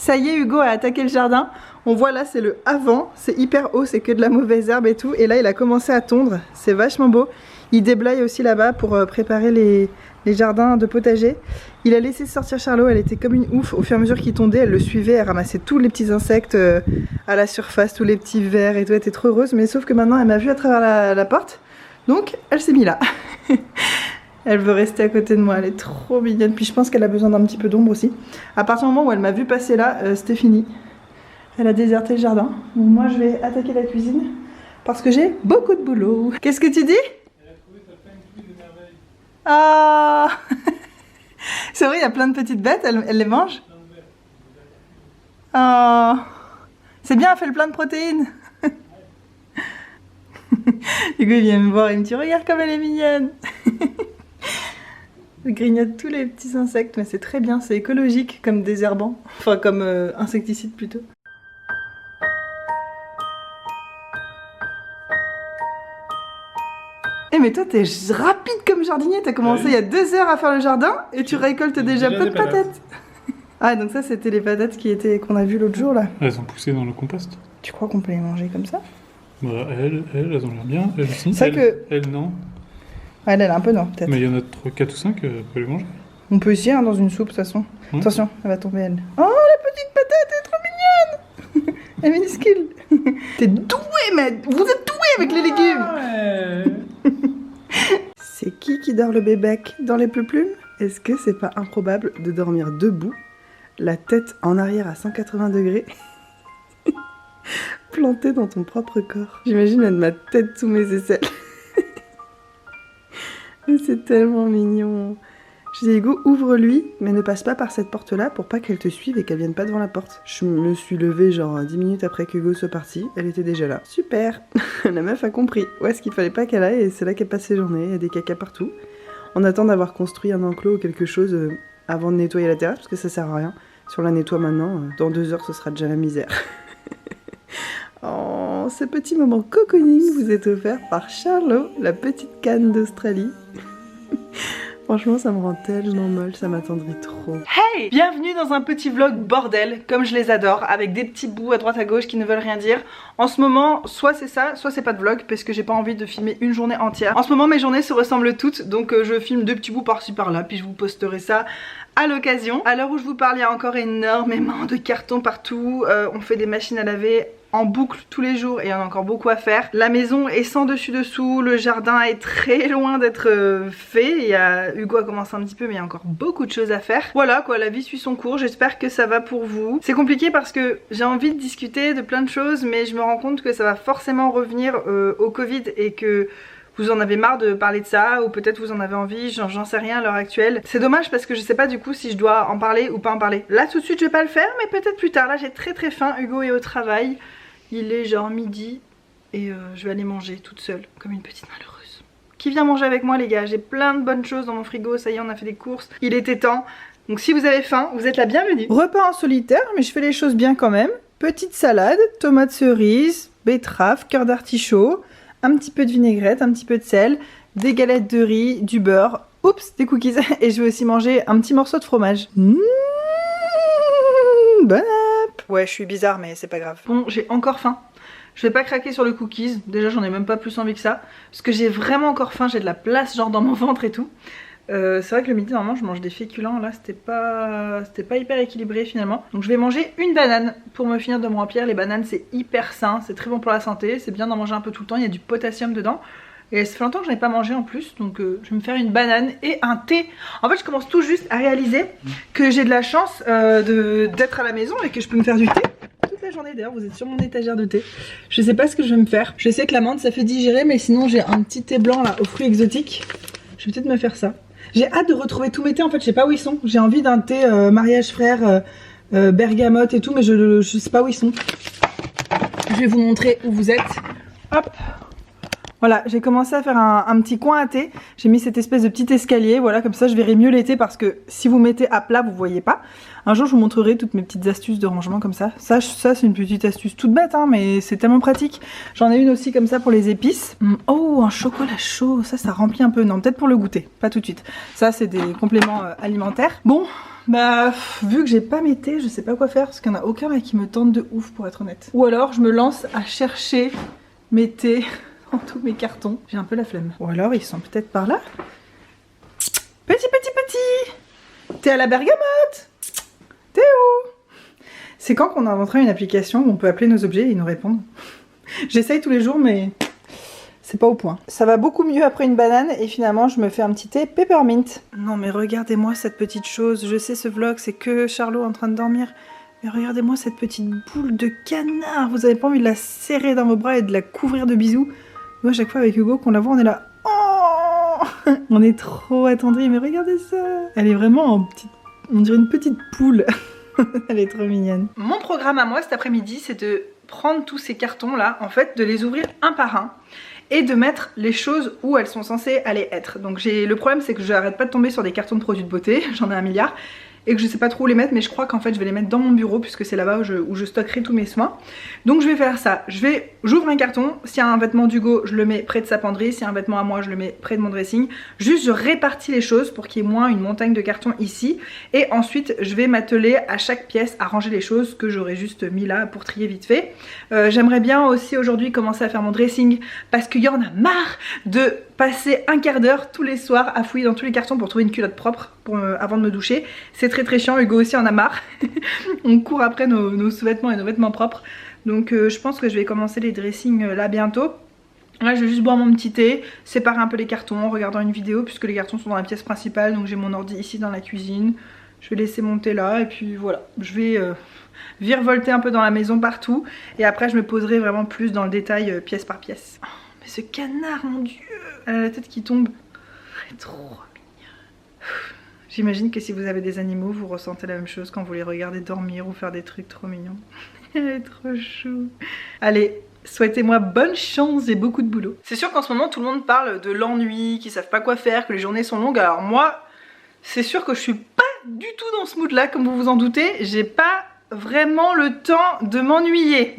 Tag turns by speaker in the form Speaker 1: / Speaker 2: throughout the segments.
Speaker 1: Ça y est, Hugo a attaqué le jardin. On voit là, c'est le avant, c'est hyper haut, c'est que de la mauvaise herbe et tout. Et là, il a commencé à tondre, c'est vachement beau. Il déblaye aussi là-bas pour préparer les jardins de potager. Il a laissé sortir Charlot, elle était comme une ouf. Au fur et à mesure qu'il tondait, elle le suivait, elle ramassait tous les petits insectes à la surface, tous les petits vers et tout. Elle était trop heureuse, mais sauf que maintenant, elle m'a vue à travers la porte. Donc, elle s'est mise là. Elle veut rester à côté de moi, elle est trop mignonne. Puis je pense qu'elle a besoin d'un petit peu d'ombre aussi. À partir du moment où elle m'a vu passer là, c'était fini. Elle a déserté le jardin. Donc moi je vais attaquer la cuisine parce que j'ai beaucoup de boulot. Qu'est-ce que tu dis? Elle a trouvé sa fine cuisine de merveille. Ah. C'est vrai, il y a plein de petites bêtes, elle les mange. Oh. C'est bien, elle fait le plein de protéines. Du coup il vient me voir et me dit regarde comme elle est mignonne. Elle grignote tous les petits insectes, mais c'est très bien, c'est écologique comme désherbant, enfin comme insecticide plutôt. Eh mais toi t'es rapide comme jardinier, t'as commencé il y a 2 heures à faire le jardin et tu récoltes déjà peu de patates. Ah donc ça c'était les patates qu'on a vues l'autre jour là.
Speaker 2: Elles ont poussé dans le compost.
Speaker 1: Tu crois qu'on peut les manger comme ça?
Speaker 2: Bah elles ont l'air bien, elles aussi. Elles non.
Speaker 1: Ouais, elle a un peu non peut-être.
Speaker 2: Mais il y en a 4 ou 5, on peut les manger.
Speaker 1: On peut essayer hein, dans une soupe de toute façon. Ouais. Attention, elle va tomber elle. Oh la petite patate, elle est trop mignonne. Elle est minuscule. T'es doué mais vous êtes doué avec les légumes. Ouais. C'est qui dort le bébé dans les plumes? Est-ce que c'est pas improbable de dormir debout, la tête en arrière à 180 degrés, plantée dans ton propre corps? J'imagine mettre ma tête sous mes aisselles. C'est tellement mignon. Je dis Hugo, ouvre-lui, mais ne passe pas par cette porte-là pour pas qu'elle te suive et qu'elle vienne pas devant la porte. Je me suis levée genre 10 minutes après qu'Hugo soit parti, elle était déjà là. Super. La meuf a compris où est-ce qu'il fallait pas qu'elle aille et c'est là qu'elle passe ses journées, il y a des cacas partout. On attend d'avoir construit un enclos ou quelque chose avant de nettoyer la terrasse parce que ça sert à rien. Si on la nettoie maintenant, dans 2 heures ce sera déjà la misère. Oh, ce petit moment cocooning vous est offert par Charlot, la petite canne d'Australie. Franchement, ça me rend tellement molle, ça m'attendrit trop. Hey! Bienvenue dans un petit vlog bordel, comme je les adore, avec des petits bouts à droite à gauche qui ne veulent rien dire. En ce moment, soit c'est ça, soit c'est pas de vlog, parce que j'ai pas envie de filmer une journée entière. En ce moment, mes journées se ressemblent toutes, donc je filme 2 petits bouts par-ci par-là, puis je vous posterai ça à l'occasion. À l'heure où je vous parle, il y a encore énormément de cartons partout. On fait des machines à laver en boucle tous les jours et il y en a encore beaucoup à faire. La maison est sans dessus dessous, le jardin est très loin d'être fait. Hugo a commencé un petit peu mais il y a encore beaucoup de choses à faire. Voilà quoi, la vie suit son cours, j'espère que ça va pour vous. C'est compliqué parce que j'ai envie de discuter de plein de choses mais je me rends compte que ça va forcément revenir au Covid et que vous en avez marre de parler de ça ou peut-être vous en avez envie, j'en sais rien à l'heure actuelle. C'est dommage parce que je sais pas du coup si je dois en parler ou pas en parler. Là tout de suite je vais pas le faire mais peut-être plus tard. Là j'ai très faim, Hugo est au travail. Il est genre midi et je vais aller manger toute seule comme une petite malheureuse. Qui vient manger avec moi les gars? J'ai plein de bonnes choses dans mon frigo, ça y est on a fait des courses, il était temps. Donc si vous avez faim, vous êtes la bienvenue. Repas en solitaire mais je fais les choses bien quand même. Petite salade, tomates cerises, betterave, cœur d'artichaut, un petit peu de vinaigrette, un petit peu de sel, des galettes de riz, du beurre, oups, des cookies et je vais aussi manger un petit morceau de fromage. Bon app. Ouais, je suis bizarre mais c'est pas grave. Bon, j'ai encore faim. Je vais pas craquer sur le cookies. Déjà, j'en ai même pas plus envie que ça. Parce que j'ai vraiment encore faim. J'ai de la place genre dans mon ventre et tout. C'est vrai que le midi, normalement, je mange des féculents. Là, c'était pas hyper équilibré finalement. Donc, je vais manger une banane pour me finir de me remplir. Les bananes, c'est hyper sain. C'est très bon pour la santé. C'est bien d'en manger un peu tout le temps. Il y a du potassium dedans. Et ça fait longtemps que je n'ai pas mangé en plus, donc je vais me faire une banane et un thé. En fait je commence tout juste à réaliser que j'ai de la chance d'être à la maison et que je peux me faire du thé toute la journée. D'ailleurs vous êtes sur mon étagère de thé. Je sais pas ce que je vais me faire. Je sais que la menthe ça fait digérer mais sinon j'ai un petit thé blanc là aux fruits exotiques. Je vais peut-être me faire ça. J'ai hâte de retrouver tous mes thés en fait, je sais pas où ils sont. J'ai envie d'un thé mariage frère, bergamote et tout mais je sais pas où ils sont. Je vais vous montrer où vous êtes. Hop. Voilà, j'ai commencé à faire un petit coin à thé. J'ai mis cette espèce de petit escalier, voilà, comme ça je verrai mieux l'été parce que si vous mettez à plat, vous voyez pas. Un jour je vous montrerai toutes mes petites astuces de rangement comme ça. Ça c'est une petite astuce toute bête, hein, mais c'est tellement pratique. J'en ai une aussi comme ça pour les épices. Oh, un chocolat chaud, ça remplit un peu. Non, peut-être pour le goûter, pas tout de suite. Ça c'est des compléments alimentaires. Bon, Bah, vu que j'ai pas mes thés, je sais pas quoi faire parce qu'il y en a aucun là qui me tente de ouf pour être honnête. Ou alors je me lance à chercher mes thés dans tous mes cartons. J'ai un peu la flemme. Ou alors ils sont peut-être par là. Petit. Thé à la bergamote. Thé où? C'est quand qu'on inventera une application où on peut appeler nos objets et ils nous répondent? J'essaye tous les jours mais c'est pas au point. Ça va beaucoup mieux après une banane et finalement je me fais un petit thé peppermint. Non mais regardez-moi cette petite chose. Je sais ce vlog c'est que Charlot en train de dormir. Mais regardez-moi cette petite boule de canard. Vous avez pas envie de la serrer dans vos bras et de la couvrir de bisous? Moi à chaque fois avec Hugo qu'on la voit on est là. Oh on est trop attendris mais regardez ça. Elle est vraiment en petite... On dirait une petite poule. Elle est trop mignonne. Mon programme à moi cet après-midi c'est de prendre tous ces cartons là en fait de les ouvrir un par un et de mettre les choses où elles sont censées aller être. Donc le problème c'est que je n'arrête pas de tomber sur des cartons de produits de beauté, j'en ai un milliard, et que je sais pas trop où les mettre, mais je crois qu'en fait je vais les mettre dans mon bureau puisque c'est là-bas où je stockerai tous mes soins. Donc je vais faire ça, j'ouvre un carton, s'il y a un vêtement d'Hugo je le mets près de sa penderie, s'il y a un vêtement à moi je le mets près de mon dressing, juste je répartis les choses pour qu'il y ait moins une montagne de cartons ici, et ensuite je vais m'atteler à chaque pièce à ranger les choses que j'aurais juste mis là pour trier vite fait. J'aimerais bien aussi aujourd'hui commencer à faire mon dressing parce qu'il y en a marre de passer un quart d'heure tous les soirs à fouiller dans tous les cartons pour trouver une culotte propre avant de me doucher. C'est très chiant, Hugo aussi en a marre. On court après nos sous-vêtements et nos vêtements propres. Donc je pense que je vais commencer les dressings là bientôt. Là je vais juste boire mon petit thé, séparer un peu les cartons en regardant une vidéo puisque les cartons sont dans la pièce principale. Donc j'ai mon ordi ici dans la cuisine. Je vais laisser mon thé là et puis voilà. Je vais virevolter un peu dans la maison partout. Et après je me poserai vraiment plus dans le détail pièce par pièce. Oh, mais ce canard mon dieu, elle a la tête qui tombe. Elle est trop mignonne. J'imagine que si vous avez des animaux, vous ressentez la même chose quand vous les regardez dormir ou faire des trucs trop mignons. Elle est trop chou. Allez, souhaitez-moi bonne chance et beaucoup de boulot. C'est sûr qu'en ce moment, tout le monde parle de l'ennui, qu'ils savent pas quoi faire, que les journées sont longues. Alors moi, c'est sûr que je suis pas du tout dans ce mood-là, comme vous vous en doutez. J'ai pas vraiment le temps de m'ennuyer.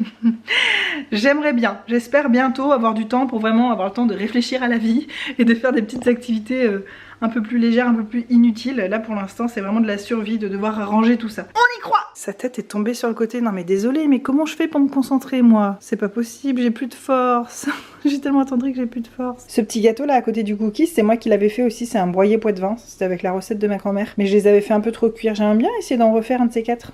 Speaker 1: J'aimerais bien, j'espère bientôt avoir du temps pour vraiment avoir le temps de réfléchir à la vie et de faire des petites activités un peu plus légères, un peu plus inutiles. Là pour l'instant c'est vraiment de la survie de devoir ranger tout ça. On y croit! Sa tête est tombée sur le côté. Non mais désolée, mais comment je fais pour me concentrer moi? C'est pas possible, j'ai plus de force. J'ai tellement attendu que j'ai plus de force. Ce petit gâteau là à côté du cookie, c'est moi qui l'avais fait aussi, c'est un broyé Poitevin. C'était avec la recette de ma grand-mère. Mais je les avais fait un peu trop cuire, j'aimerais bien essayer d'en refaire un de ces quatre.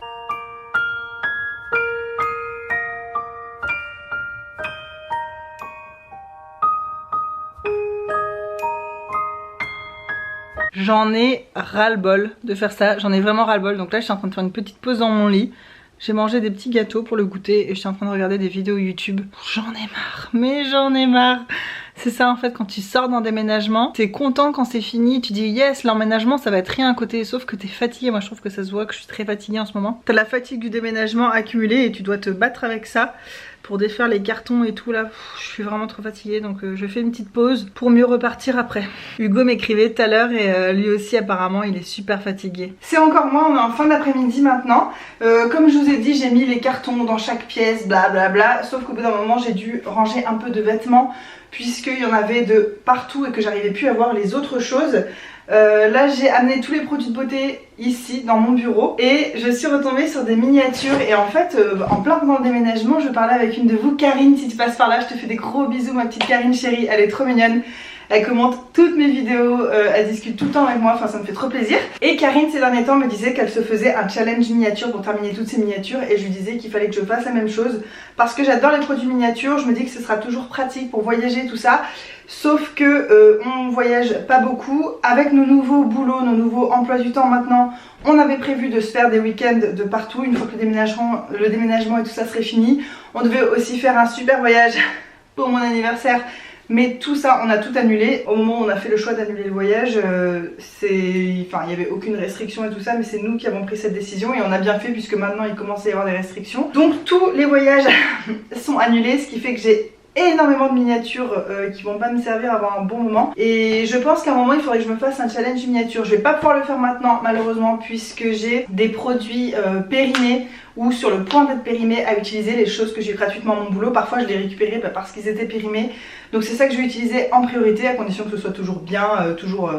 Speaker 1: J'en ai ras-le-bol de faire ça, j'en ai vraiment ras-le-bol. Donc là je suis en train de faire une petite pause dans mon lit. J'ai mangé des petits gâteaux pour le goûter et je suis en train de regarder des vidéos YouTube. J'en ai marre, mais j'en ai marre. C'est ça en fait, quand tu sors d'un déménagement, t'es content quand c'est fini, tu dis yes, l'emménagement ça va être rien à côté, sauf que t'es fatigué. Moi je trouve que ça se voit que je suis très fatiguée en ce moment. T'as la fatigue du déménagement accumulée et tu dois te battre avec ça pour défaire les cartons et tout là. Je suis vraiment trop fatiguée, donc je fais une petite pause pour mieux repartir après. Hugo m'écrivait tout à l'heure et lui aussi apparemment il est super fatigué. C'est encore moi, on est en fin d'après-midi maintenant. Comme je vous ai dit, j'ai mis les cartons dans chaque pièce, blablabla, sauf qu'au bout d'un moment j'ai dû ranger un peu de vêtements puisqu'il y en avait de partout et que j'arrivais plus à voir les autres choses. Là j'ai amené tous les produits de beauté ici dans mon bureau et je suis retombée sur des miniatures et en fait en plein pendant le déménagement je parlais avec une de vous, Karine, si tu passes par là je te fais des gros bisous ma petite Karine chérie, elle est trop mignonne. Elle commente toutes mes vidéos, elle discute tout le temps avec moi, enfin ça me fait trop plaisir. Et Karine ces derniers temps me disait qu'elle se faisait un challenge miniature pour terminer toutes ses miniatures et je lui disais qu'il fallait que je fasse la même chose parce que j'adore les produits miniatures, je me dis que ce sera toujours pratique pour voyager tout ça. Sauf que on voyage pas beaucoup. Avec nos nouveaux boulots, nos nouveaux emplois du temps maintenant, on avait prévu de se faire des week-ends de partout une fois que le déménagement et tout ça serait fini. On devait aussi faire un super voyage pour mon anniversaire. Mais tout ça, on a tout annulé. Au moment où on a fait le choix d'annuler le voyage, il n'y avait aucune restriction et tout ça, mais c'est nous qui avons pris cette décision et on a bien fait puisque maintenant il commence à y avoir des restrictions. Donc tous les voyages sont annulés, ce qui fait que j'ai énormément de miniatures qui vont pas me servir avant un bon moment. Et je pense qu'à un moment il faudrait que je me fasse un challenge miniature. Je vais pas pouvoir le faire maintenant malheureusement puisque j'ai des produits périmés ou sur le point d'être périmés à utiliser, les choses que j'ai gratuitement à mon boulot. Parfois je les récupérais parce qu'ils étaient périmés. Donc c'est ça que je vais utiliser en priorité à condition que ce soit toujours bien, toujours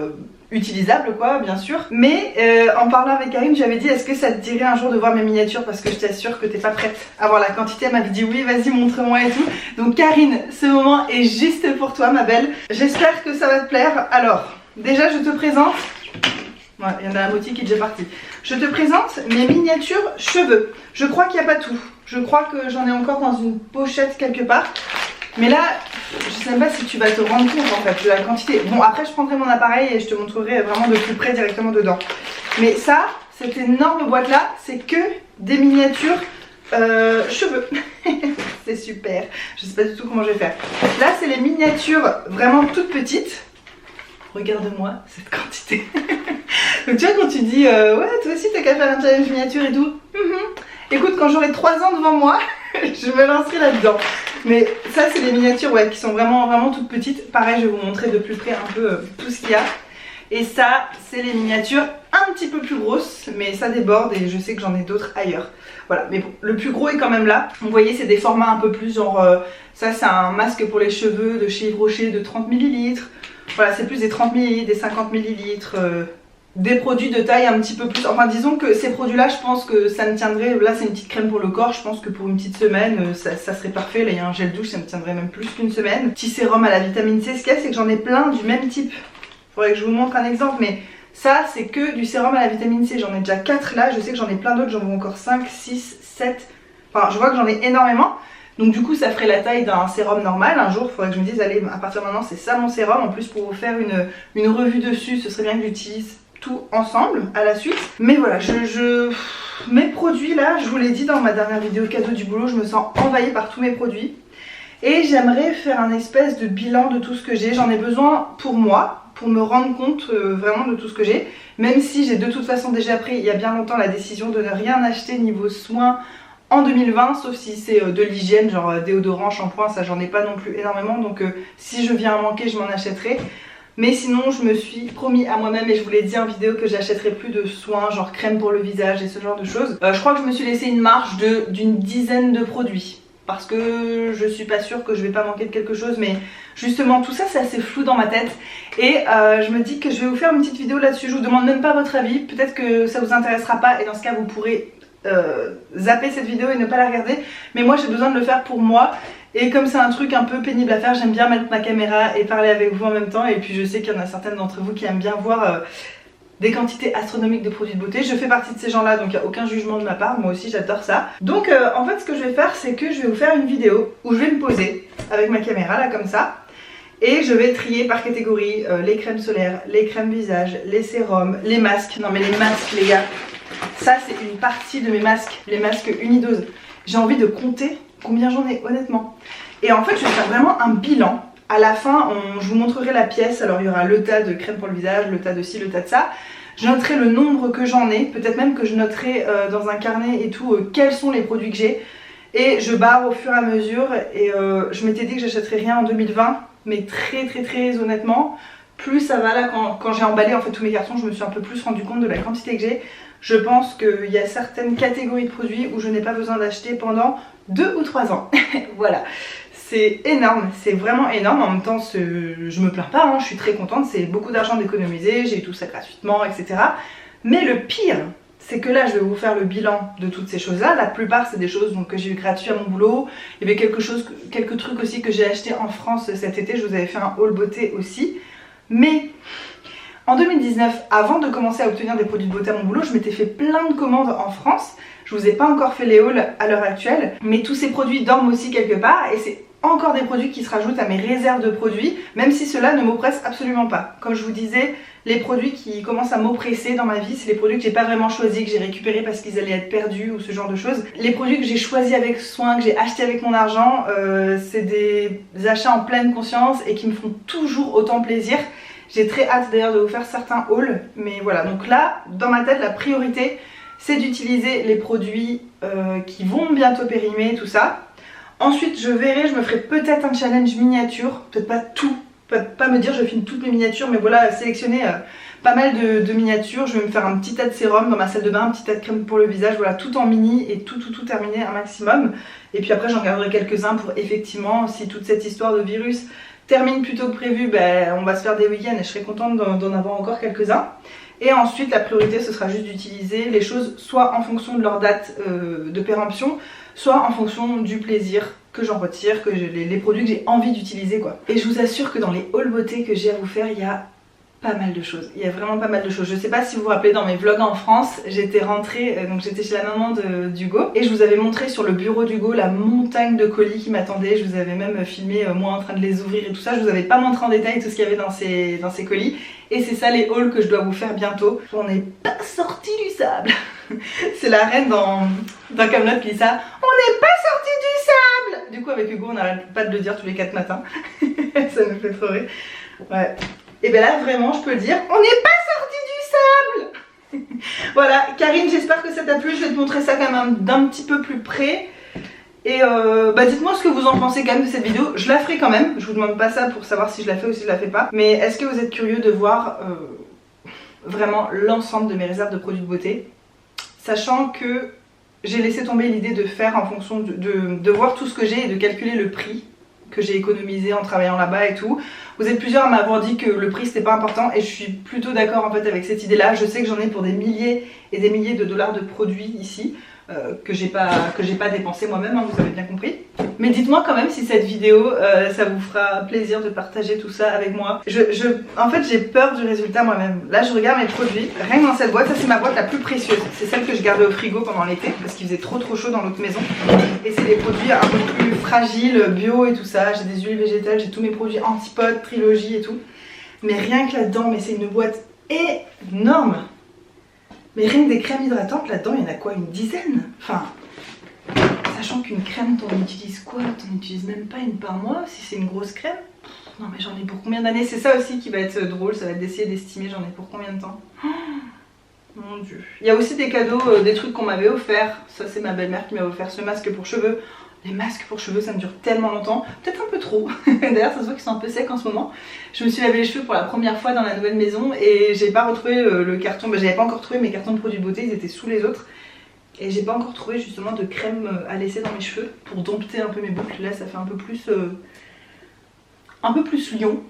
Speaker 1: utilisable quoi, bien sûr. Mais en parlant avec Karine, j'avais dit est-ce que ça te dirait un jour de voir mes miniatures, parce que je t'assure que t'es pas prête à voir la quantité. Elle m'avait dit oui, vas-y montre-moi et tout. Donc Karine, ce moment est juste pour toi ma belle. J'espère que ça va te plaire. Alors déjà je te présente, ouais, il y en a la moitié qui est déjà partie. Je te présente mes miniatures cheveux. Je crois qu'il n'y a pas tout. Je crois que j'en ai encore dans une pochette quelque part. Mais là, je sais même pas si tu vas te rendre compte en fait de la quantité. Bon, après je prendrai mon appareil et je te montrerai vraiment de plus près directement dedans. Mais ça, cette énorme boîte là, c'est que des miniatures cheveux. C'est super. Je sais pas du tout comment je vais faire. Là, c'est les miniatures vraiment toutes petites. Regarde-moi cette quantité. Donc tu vois quand tu dis ouais toi aussi t'as qu'à faire un challenge miniature et tout. Écoute, quand j'aurai 3 ans devant moi, je me lancerai là-dedans. Mais ça c'est les miniatures ouais, qui sont vraiment toutes petites. Pareil, je vais vous montrer de plus près un peu tout ce qu'il y a. Et ça c'est les miniatures un petit peu plus grosses, mais ça déborde et je sais que j'en ai d'autres ailleurs. Voilà, mais bon, le plus gros est quand même là. Vous voyez, c'est des formats un peu plus genre ça c'est un masque pour les cheveux de chez Yves Rocher de 30 ml. Voilà, c'est plus des 30 ml, des 50 ml, des produits de taille un petit peu plus. Enfin, disons que ces produits-là, je pense que ça me tiendrait. Là, c'est une petite crème pour le corps. Je pense que pour une petite semaine, ça serait parfait. Là, il y a un gel douche, ça me tiendrait même plus qu'une semaine. Petit sérum à la vitamine C. Ce qu'il y a, c'est que j'en ai plein du même type. Faudrait que je vous montre un exemple, mais ça, c'est que du sérum à la vitamine C. J'en ai déjà 4 là. Je sais que j'en ai plein d'autres. J'en vois encore 5, 6, 7. Enfin, je vois que j'en ai énormément. Donc du coup ça ferait la taille d'un sérum normal. Un jour il faudrait que je me dise allez, à partir de maintenant c'est ça mon sérum. En plus pour vous faire une revue dessus, ce serait bien que j'utilise tout ensemble à la suite. Mais voilà, mes produits là, je vous l'ai dit dans ma dernière vidéo cadeau du boulot, je me sens envahie par tous mes produits. Et j'aimerais faire un espèce de bilan de tout ce que j'ai. J'en ai besoin pour moi, pour me rendre compte vraiment de tout ce que j'ai. Même si j'ai de toute façon déjà pris il y a bien longtemps la décision de ne rien acheter niveau soins en 2020, sauf si c'est de l'hygiène, genre déodorant, shampoing, ça j'en ai pas non plus énormément, donc si je viens à manquer, je m'en achèterai. Mais sinon, je me suis promis à moi-même, et je vous l'ai dit en vidéo, que j'achèterai plus de soins, genre crème pour le visage et ce genre de choses. Je crois que je me suis laissé une marge d'une dizaine de produits, parce que je suis pas sûre que je vais pas manquer de quelque chose, mais justement tout ça c'est assez flou dans ma tête. Et je me dis que je vais vous faire une petite vidéo là-dessus, je vous demande même pas votre avis, peut-être que ça vous intéressera pas, et dans ce cas vous pourrez zapper cette vidéo et ne pas la regarder, mais moi j'ai besoin de le faire pour moi. Et comme c'est un truc un peu pénible à faire, j'aime bien mettre ma caméra et parler avec vous en même temps. Et puis je sais qu'il y en a certaines d'entre vous qui aiment bien voir des quantités astronomiques de produits de beauté. Je fais partie de ces gens là, donc il n'y a aucun jugement de ma part, moi aussi j'adore ça. Donc en fait ce que je vais faire, c'est que je vais vous faire une vidéo où je vais me poser avec ma caméra là comme ça. Et je vais trier par catégorie les crèmes solaires, les crèmes visage, les sérums, les masques. Non mais les masques les gars, ça c'est une partie de mes masques, les masques unidoses. J'ai envie de compter combien j'en ai honnêtement. Et en fait je vais faire vraiment un bilan. À la fin je vous montrerai la pièce, alors il y aura le tas de crème pour le visage, le tas de ci, le tas de ça. Je noterai le nombre que j'en ai, peut-être même que je noterai dans un carnet et tout quels sont les produits que j'ai. Et je barre au fur et à mesure et je m'étais dit que j'achèterais rien en 2020. Mais très honnêtement, plus ça va là, quand j'ai emballé en fait tous mes cartons, je me suis un peu plus rendu compte de la quantité que j'ai. Je pense qu'il y a certaines catégories de produits où je n'ai pas besoin d'acheter pendant 2 ou 3 ans. Voilà, c'est énorme, c'est vraiment énorme. En même temps, je me plains pas, hein, je suis très contente, c'est beaucoup d'argent d'économiser, j'ai eu tout ça gratuitement, etc. Mais le pire, c'est que là je vais vous faire le bilan de toutes ces choses là. La plupart c'est des choses donc, que j'ai eu gratuit à mon boulot. Il y avait quelques trucs aussi que j'ai acheté en France cet été. Je vous avais fait un haul beauté aussi. Mais en 2019, avant de commencer à obtenir des produits de beauté à mon boulot, je m'étais fait plein de commandes en France. Je vous ai pas encore fait les hauls à l'heure actuelle, mais tous ces produits dorment aussi quelque part. Et c'est encore des produits qui se rajoutent à mes réserves de produits, même si cela ne m'oppresse absolument pas. Comme je vous disais, les produits qui commencent à m'oppresser dans ma vie, c'est les produits que j'ai pas vraiment choisis, que j'ai récupérés parce qu'ils allaient être perdus ou ce genre de choses. Les produits que j'ai choisis avec soin, que j'ai achetés avec mon argent, c'est des achats en pleine conscience et qui me font toujours autant plaisir. J'ai très hâte d'ailleurs de vous faire certains hauls, mais voilà. Donc là, dans ma tête, la priorité, c'est d'utiliser les produits qui vont bientôt périmer, tout ça. Ensuite, je verrai, je me ferai peut-être un challenge miniature, peut-être pas tout. Pas me dire je filme toutes mes miniatures, mais voilà, sélectionner pas mal de miniatures. Je vais me faire un petit tas de sérum dans ma salle de bain, un petit tas de crème pour le visage, voilà, tout en mini et tout terminé un maximum. Et puis après j'en garderai quelques-uns pour effectivement, si toute cette histoire de virus termine plus tôt que prévu, on va se faire des week-ends et je serai contente d'en avoir encore quelques-uns. Et ensuite la priorité ce sera juste d'utiliser les choses soit en fonction de leur date de péremption, soit en fonction du plaisir que j'en retire, que les produits que j'ai envie d'utiliser quoi. Et je vous assure que dans les hauls beauté que j'ai à vous faire, il y a pas mal de choses, il y a vraiment pas mal de choses. Je sais pas si vous vous rappelez, dans mes vlogs en France, j'étais rentrée, donc j'étais chez la maman d'Hugo et je vous avais montré sur le bureau d'Hugo la montagne de colis qui m'attendaient. Je vous avais même filmé moi en train de les ouvrir et tout ça. Je vous avais pas montré en détail tout ce qu'il y avait dans ces colis et c'est ça les hauls que je dois vous faire bientôt. On n'est pas sorti du sable. C'est la reine dans Kaamelott qui dit ça. On n'est pas sorti du sable. Du coup avec Hugo on n'arrête pas de le dire tous les 4 matins. Ça nous fait trop rire. Ouais. Et bien là vraiment je peux le dire, on n'est pas sorti du sable. Voilà Karine, j'espère que ça t'a plu, je vais te montrer ça quand même d'un petit peu plus près. Et dites-moi ce que vous en pensez quand même de cette vidéo, je la ferai quand même, je vous demande pas ça pour savoir si je la fais ou si je la fais pas. Mais est-ce que vous êtes curieux de voir vraiment l'ensemble de mes réserves de produits de beauté, sachant que j'ai laissé tomber l'idée de faire en fonction de voir tout ce que j'ai et de calculer le prix que j'ai économisé en travaillant là-bas et tout. Vous êtes plusieurs à m'avoir dit que le prix c'était pas important et je suis plutôt d'accord en fait avec cette idée là. Je sais que j'en ai pour des milliers et des milliers de dollars de produits ici que j'ai pas dépensé moi-même, hein, vous avez bien compris. Mais dites-moi quand même si cette vidéo ça vous fera plaisir de partager tout ça avec moi. En fait j'ai peur du résultat moi-même. Là je regarde mes produits, rien que dans cette boîte, ça c'est ma boîte la plus précieuse. C'est celle que je gardais au frigo pendant l'été parce qu'il faisait trop chaud dans l'autre maison. Et c'est des produits un peu plus fragiles, bio et tout ça. J'ai des huiles végétales, j'ai tous mes produits Antipode, Trilogie et tout. Mais rien que là-dedans, mais c'est une boîte énorme. Mais rien que des crèmes hydratantes, là-dedans, il y en a quoi, une dizaine? Enfin, sachant qu'une crème, t'en utilises quoi? T'en utilises même pas une par mois, si c'est une grosse crème? Non mais j'en ai pour combien d'années? C'est ça aussi qui va être drôle, ça va être d'essayer d'estimer j'en ai pour combien de temps. Oh, mon dieu. Il y a aussi des cadeaux, des trucs qu'on m'avait offert. Ça c'est ma belle-mère qui m'a offert ce masque pour cheveux. Les masques pour cheveux ça me dure tellement longtemps, peut-être un peu trop. D'ailleurs ça se voit qu'ils sont un peu secs en ce moment. Je me suis lavé les cheveux pour la première fois dans la nouvelle maison et j'ai pas retrouvé le carton, j'avais pas encore trouvé mes cartons de produits de beauté, ils étaient sous les autres. Et j'ai pas encore trouvé justement de crème à laisser dans mes cheveux pour dompter un peu mes boucles. Là ça fait un peu plus lion,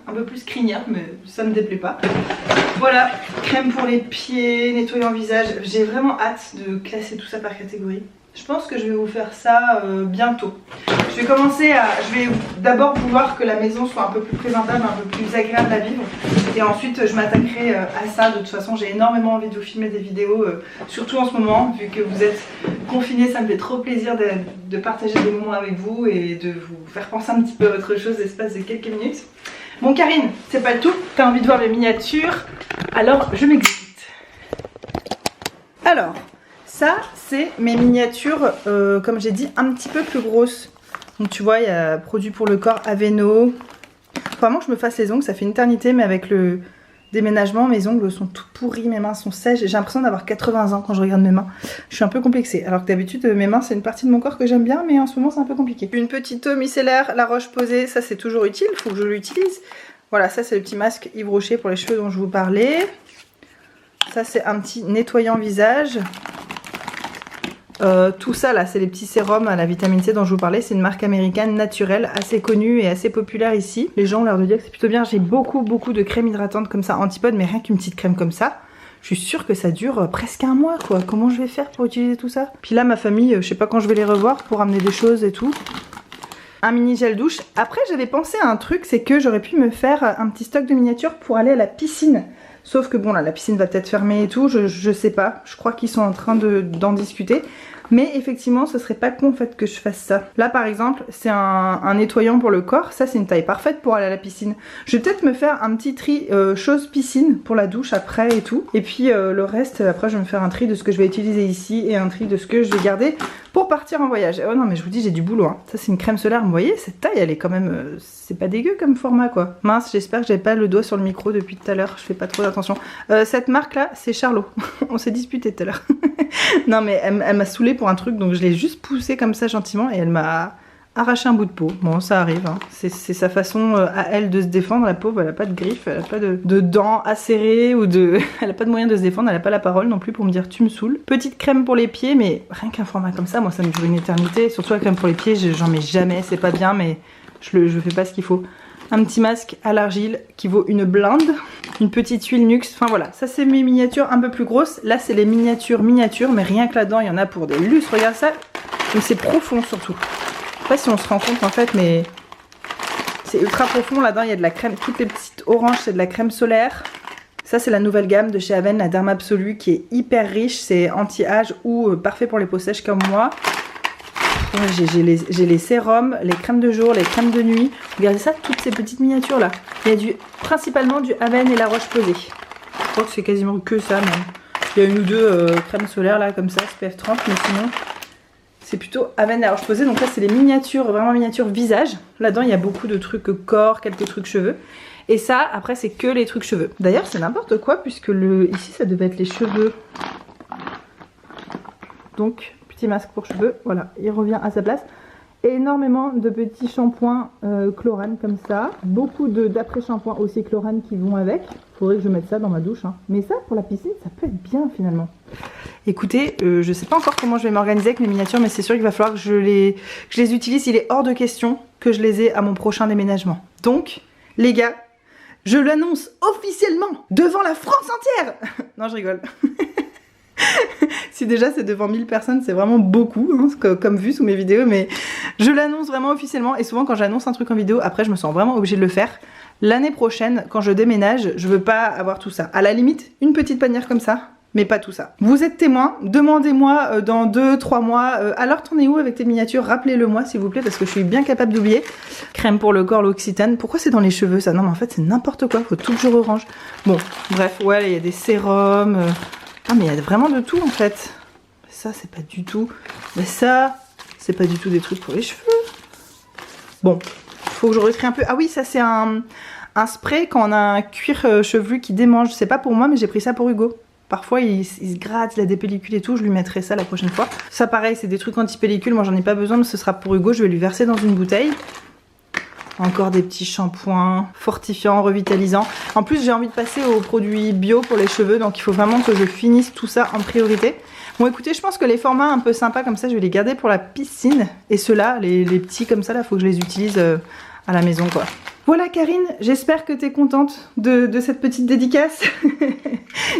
Speaker 1: un peu plus crinière, mais ça me déplaît pas. Voilà, crème pour les pieds, nettoyant visage. J'ai vraiment hâte de classer tout ça par catégorie. Je pense que je vais vous faire ça bientôt. Je vais d'abord vouloir que la maison soit un peu plus présentable, un peu plus agréable à vivre. Et ensuite je m'attaquerai à ça. De toute façon j'ai énormément envie de vous filmer des vidéos, surtout en ce moment, vu que vous êtes confinés, ça me fait trop plaisir de partager des moments avec vous et de vous faire penser un petit peu à autre chose l'espace de quelques minutes. Bon Karine, c'est pas le tout, t'as envie de voir mes miniatures, alors je m'exécute. Alors, ça c'est mes miniatures, comme j'ai dit, un petit peu plus grosses. Donc tu vois, il y a produit pour le corps Aveno. Vraiment que je me fasse les ongles, ça fait une éternité, mais avec le déménagement, mes ongles sont tout pourris, mes mains sont sèches. J'ai l'impression d'avoir 80 ans quand je regarde mes mains. Je suis un peu complexée. Alors que d'habitude, mes mains c'est une partie de mon corps que j'aime bien, mais en ce moment c'est un peu compliqué. Une petite eau micellaire, La Roche-Posay, ça c'est toujours utile, il faut que je l'utilise. Voilà, ça c'est le petit masque Yves Rocher pour les cheveux dont je vous parlais. Ça c'est un petit nettoyant visage. Tout ça là c'est les petits sérums à la vitamine C dont je vous parlais, c'est une marque américaine naturelle assez connue et assez populaire ici. Les gens ont l'air de dire que c'est plutôt bien. J'ai beaucoup de crèmes hydratantes comme ça, Antipode, mais rien qu'une petite crème comme ça, je suis sûre que ça dure presque un mois quoi. Comment je vais faire pour utiliser tout ça? Puis là ma famille, je sais pas quand je vais les revoir pour amener des choses et tout. Un mini gel douche. Après j'avais pensé à un truc, c'est que j'aurais pu me faire un petit stock de miniatures pour aller à la piscine. Sauf que bon là la piscine va peut-être fermer et tout, je sais pas, je crois qu'ils sont en train d'en discuter. Mais effectivement ce serait pas con en fait que je fasse ça. Là par exemple c'est un nettoyant pour le corps, ça c'est une taille parfaite pour aller à la piscine. Je vais peut-être me faire un petit tri chose piscine pour la douche après et tout. Et puis le reste après je vais me faire un tri de ce que je vais utiliser ici et un tri de ce que je vais garder pour partir en voyage. Oh non mais je vous dis j'ai du boulot hein. Ça c'est une crème solaire, vous voyez cette taille elle est quand même, c'est pas dégueu comme format quoi. Mince, j'espère que j'avais pas le doigt sur le micro depuis tout à l'heure, je fais pas trop d'attention. Cette marque là c'est Charlot, on s'est disputé tout à l'heure. Non mais elle m'a saoulée pour un truc donc je l'ai juste poussée comme ça gentiment et elle m'a arraché un bout de peau. Bon ça arrive hein. C'est sa façon à elle de se défendre, la pauvre, elle a pas de griffes, elle a pas de dents acérées ou de... Elle a pas de moyen de se défendre, elle a pas la parole non plus pour me dire tu me saoules. Petite crème pour les pieds, mais rien qu'un format comme ça, moi ça me dure une éternité. Surtout la crème pour les pieds, j'en mets jamais, c'est pas bien mais je fais pas ce qu'il faut. un petit masque à l'argile qui vaut une blinde, une petite huile Nuxe, enfin voilà, ça c'est mes miniatures un peu plus grosses. Là c'est les miniatures, mais rien que là-dedans il y en a pour des lustres, regarde ça, donc c'est profond surtout. Je sais pas si on se rend compte en fait, mais c'est ultra profond, là-dedans il y a de la crème, toutes les petites oranges c'est de la crème solaire. Ça c'est la nouvelle gamme de chez Aven, la Derme Absolue, qui est hyper riche, c'est anti-âge ou parfait pour les peaux sèches comme moi. J'ai les sérums, les crèmes de jour, les crèmes de nuit. Regardez ça, toutes ces petites miniatures là. Il y a principalement du Aven et la Roche-Posay. Je crois que c'est quasiment que ça même. Il y a une ou deux crèmes solaires là comme ça, SPF 30, mais sinon c'est plutôt Aven et la Roche-Posay. Donc là c'est les miniatures, vraiment miniatures visage. Là-dedans il y a beaucoup de trucs corps, quelques trucs cheveux. Et ça après c'est que les trucs cheveux. D'ailleurs c'est n'importe quoi puisque ici ça devait être les cheveux. Donc petit masque pour cheveux, voilà, il revient à sa place. Énormément de petits shampoings Chlorane comme ça. Beaucoup d'après-shampoings aussi Chlorane qui vont avec. Faudrait que je mette ça dans ma douche. Hein. Mais ça, pour la piscine, ça peut être bien finalement. Écoutez, je sais pas encore comment je vais m'organiser avec mes miniatures, mais c'est sûr qu'il va falloir que je les utilise. Il est hors de question que je les ai à mon prochain déménagement. Donc, les gars, je l'annonce officiellement devant la France entière. Non, je rigole. Si déjà c'est devant 1000 personnes, c'est vraiment beaucoup hein, comme vu sous mes vidéos, mais je l'annonce vraiment officiellement. Et souvent quand j'annonce un truc en vidéo, après je me sens vraiment obligée de le faire. L'année prochaine, quand je déménage, je veux pas avoir tout ça. À la limite, une petite panière comme ça, mais pas tout ça. Vous êtes témoin, demandez-moi dans 2-3 mois, alors t'en es où avec tes miniatures? Rappelez-le moi s'il vous plaît, parce que je suis bien capable d'oublier. Crème pour le corps, l'Occitane. Pourquoi c'est dans les cheveux ça? Non mais en fait c'est n'importe quoi, faut tout que je re-range. Bon, bref, ouais, il y a des sérums... Ah mais il y a vraiment de tout en fait. Ça c'est pas du tout. Mais ça, c'est pas du tout des trucs pour les cheveux. Bon, faut que je retrie un peu. Ah oui, ça c'est un spray quand on a un cuir chevelu qui démange. C'est pas pour moi mais j'ai pris ça pour Hugo. Parfois il se gratte, il a des pellicules et tout, je lui mettrai ça la prochaine fois. Ça pareil, c'est des trucs anti-pellicules, moi j'en ai pas besoin mais ce sera pour Hugo, je vais lui verser dans une bouteille. Encore des petits shampoings fortifiants, revitalisants. En plus j'ai envie de passer aux produits bio pour les cheveux, donc il faut vraiment que je finisse tout ça en priorité. Bon écoutez, je pense que les formats un peu sympas comme ça, je vais les garder pour la piscine. Et ceux-là, les petits comme ça, là, faut que je les utilise à la maison quoi. Voilà Karine, j'espère que tu es contente de cette petite dédicace.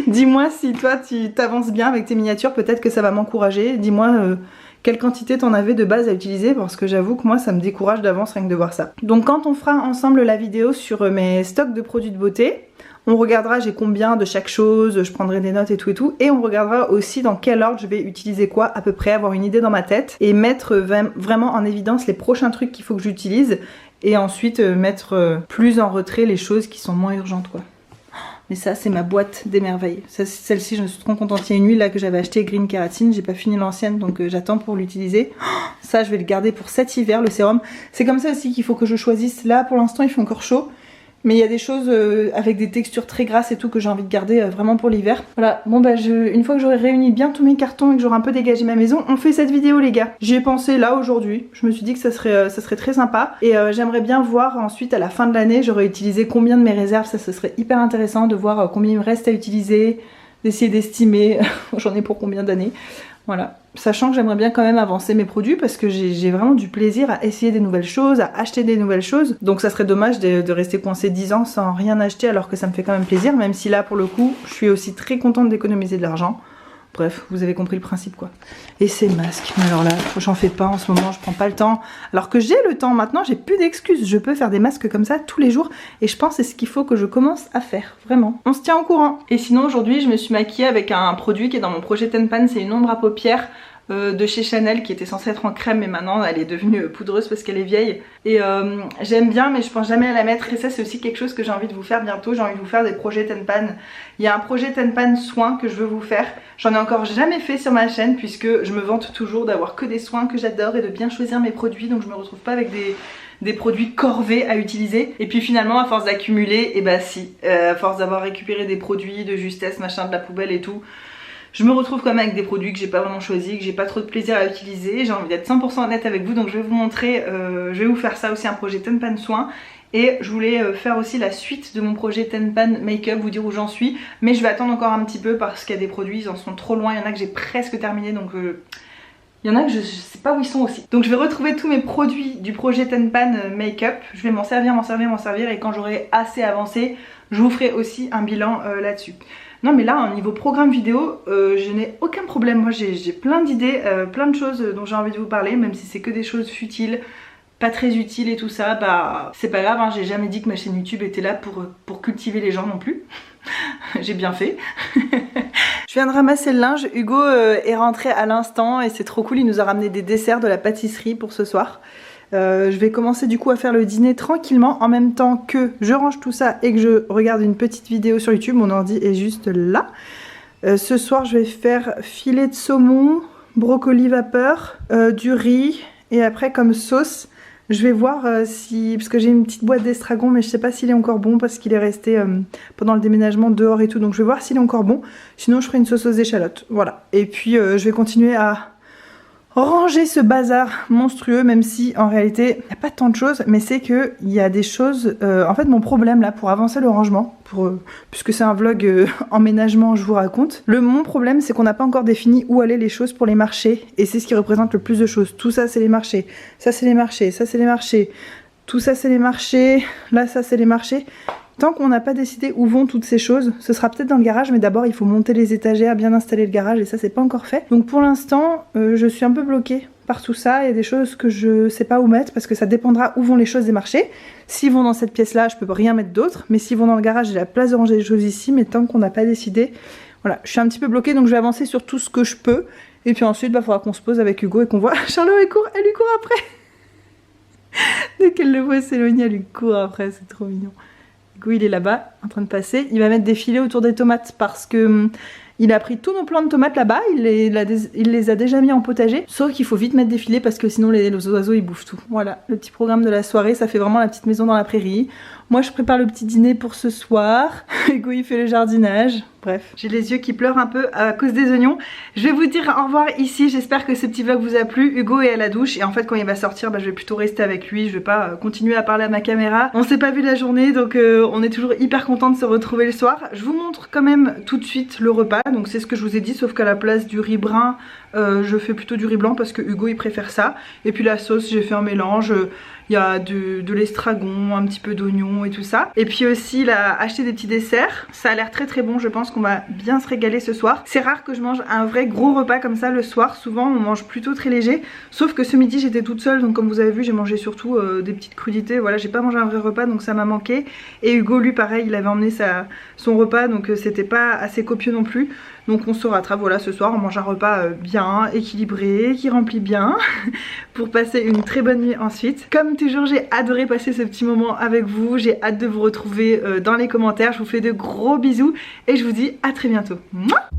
Speaker 1: Dis-moi si toi tu t'avances bien avec tes miniatures, peut-être que ça va m'encourager. Dis-moi... quelle quantité t'en avais de base à utiliser, parce que j'avoue que moi ça me décourage d'avance rien que de voir ça. Donc quand on fera ensemble la vidéo sur mes stocks de produits de beauté, on regardera j'ai combien de chaque chose, je prendrai des notes et tout, et on regardera aussi dans quel ordre je vais utiliser quoi à peu près, avoir une idée dans ma tête, et mettre vraiment en évidence les prochains trucs qu'il faut que j'utilise, et ensuite mettre plus en retrait les choses qui sont moins urgentes quoi. Mais ça c'est ma boîte des merveilles. Celle-ci je me suis trop contente. Il y a une huile là que j'avais acheté Green Kératine. J'ai pas fini l'ancienne donc j'attends pour l'utiliser. Ça je vais le garder pour cet hiver le sérum. C'est comme ça aussi qu'il faut que je choisisse. Là pour l'instant il fait encore chaud. Mais il y a des choses avec des textures très grasses et tout que j'ai envie de garder vraiment pour l'hiver. Voilà, bon bah une fois que j'aurai réuni bien tous mes cartons et que j'aurai un peu dégagé ma maison, on fait cette vidéo les gars. J'y ai pensé là aujourd'hui, je me suis dit que ça serait très sympa. Et j'aimerais bien voir ensuite à la fin de l'année, j'aurais utilisé combien de mes réserves, ça serait hyper intéressant de voir combien il me reste à utiliser, d'essayer d'estimer j'en ai pour combien d'années. Voilà, sachant que j'aimerais bien quand même avancer mes produits parce que j'ai vraiment du plaisir à essayer des nouvelles choses, à acheter des nouvelles choses. Donc ça serait dommage de rester coincé 10 ans sans rien acheter alors que ça me fait quand même plaisir, même si là pour le coup je suis aussi très contente d'économiser de l'argent. Bref, vous avez compris le principe quoi. Et ces masques, mais alors là, j'en fais pas en ce moment, je prends pas le temps. Alors que j'ai le temps maintenant, j'ai plus d'excuses. Je peux faire des masques comme ça tous les jours. Et je pense que c'est ce qu'il faut que je commence à faire, vraiment. On se tient au courant. Et sinon aujourd'hui, je me suis maquillée avec un produit qui est dans mon projet Ten Pan, c'est une ombre à paupières. De chez Chanel qui était censée être en crème mais maintenant elle est devenue poudreuse parce qu'elle est vieille et j'aime bien mais je pense jamais à la mettre et ça c'est aussi quelque chose que j'ai envie de vous faire bientôt. J'ai envie de vous faire des projets Ten Pan. Il y a un projet Ten Pan soins que je veux vous faire, j'en ai encore jamais fait sur ma chaîne puisque je me vante toujours d'avoir que des soins que j'adore et de bien choisir mes produits, donc je me retrouve pas avec des produits corvés à utiliser. Et puis finalement à force d'accumuler, et bah si, à force d'avoir récupéré des produits de justesse machin de la poubelle et tout, je me retrouve quand même avec des produits que j'ai pas vraiment choisis, que j'ai pas trop de plaisir à utiliser. J'ai envie d'être 100% honnête avec vous, donc je vais vous montrer, je vais vous faire ça aussi, un projet Ten Pan soins. Et je voulais faire aussi la suite de mon projet Ten Pan Make-up, vous dire où j'en suis. Mais je vais attendre encore un petit peu parce qu'il y a des produits, ils en sont trop loin, il y en a que j'ai presque terminé, donc Il y en a que je sais pas où ils sont aussi. Donc je vais retrouver tous mes produits du projet Tenpan Make-up. Je vais m'en servir et quand j'aurai assez avancé, je vous ferai aussi un bilan là-dessus. Non mais là, au niveau programme vidéo, je n'ai aucun problème. Moi j'ai plein d'idées, plein de choses dont j'ai envie de vous parler, même si c'est que des choses futiles, pas très utiles et tout ça, bah c'est pas grave, hein, j'ai jamais dit que ma chaîne YouTube était là pour cultiver les gens non plus. J'ai bien fait. Je viens de ramasser le linge, Hugo est rentré à l'instant et c'est trop cool, il nous a ramené des desserts de la pâtisserie pour ce soir. Je vais commencer du coup à faire le dîner tranquillement en même temps que je range tout ça et que je regarde une petite vidéo sur YouTube. Mon ordi est juste là. Ce soir je vais faire filet de saumon, brocoli vapeur, du riz et après comme sauce je vais voir si... parce que j'ai une petite boîte d'estragon mais je sais pas s'il est encore bon parce qu'il est resté pendant le déménagement dehors et tout, donc je vais voir s'il est encore bon. Sinon je ferai une sauce aux échalotes, voilà. Et puis je vais continuer à ranger ce bazar monstrueux, même si en réalité il n'y a pas tant de choses, mais c'est qu'il y a des choses... en fait mon problème là pour avancer le rangement, puisque c'est un vlog emménagement je vous raconte, mon problème c'est qu'on n'a pas encore défini où allaient les choses pour les marchés, et c'est ce qui représente le plus de choses. Tout ça c'est les marchés, ça c'est les marchés, ça c'est les marchés, tout ça c'est les marchés, là ça c'est les marchés. Tant qu'on n'a pas décidé où vont toutes ces choses, ce sera peut-être dans le garage, mais d'abord il faut monter les étagères, bien installer le garage et ça c'est pas encore fait. Donc pour l'instant je suis un peu bloquée par tout ça, il y a des choses que je sais pas où mettre parce que ça dépendra où vont les choses des marchés. S'ils vont dans cette pièce là je peux rien mettre d'autre, mais s'ils vont dans le garage j'ai la place de ranger les choses ici, mais tant qu'on n'a pas décidé, voilà, je suis un petit peu bloquée donc je vais avancer sur tout ce que je peux. Et puis ensuite il faudra qu'on se pose avec Hugo et qu'on voit. Charlotte elle lui court après. Dès qu'elle le voit s'éloigner elle lui court après, c'est trop mignon. Hugo il est là-bas en train de passer, il va mettre des filets autour des tomates parce que il a pris tous nos plants de tomates là-bas, il les a déjà mis en potager, sauf qu'il faut vite mettre des filets parce que sinon les oiseaux ils bouffent tout. Voilà, le petit programme de la soirée, ça fait vraiment la petite maison dans la prairie. Moi je prépare le petit dîner pour ce soir, Hugo il fait le jardinage, bref. J'ai les yeux qui pleurent un peu à cause des oignons. Je vais vous dire au revoir ici, j'espère que ce petit vlog vous a plu. Hugo est à la douche et en fait quand il va sortir, bah, je vais plutôt rester avec lui, je vais pas continuer à parler à ma caméra. On s'est pas vu la journée donc on est toujours hyper content de se retrouver le soir. Je vous montre quand même tout de suite le repas, donc c'est ce que je vous ai dit, sauf qu'à la place du riz brun, je fais plutôt du riz blanc parce que Hugo il préfère ça. Et puis la sauce, j'ai fait un mélange. Il y a de l'estragon, un petit peu d'oignon et tout ça. Et puis aussi il a acheté des petits desserts. Ça a l'air très très bon, je pense qu'on va bien se régaler ce soir. C'est rare que je mange un vrai gros repas comme ça le soir. Souvent on mange plutôt très léger. Sauf que ce midi j'étais toute seule, donc comme vous avez vu j'ai mangé surtout des petites crudités. Voilà, j'ai pas mangé un vrai repas donc ça m'a manqué. Et Hugo lui pareil, il avait emmené son repas donc c'était pas assez copieux non plus. Donc on se rattrape, voilà, ce soir on mange un repas bien équilibré, qui remplit bien pour passer une très bonne nuit ensuite. Comme toujours j'ai adoré passer ce petit moment avec vous, j'ai hâte de vous retrouver dans les commentaires. Je vous fais de gros bisous et je vous dis à très bientôt. Mouah.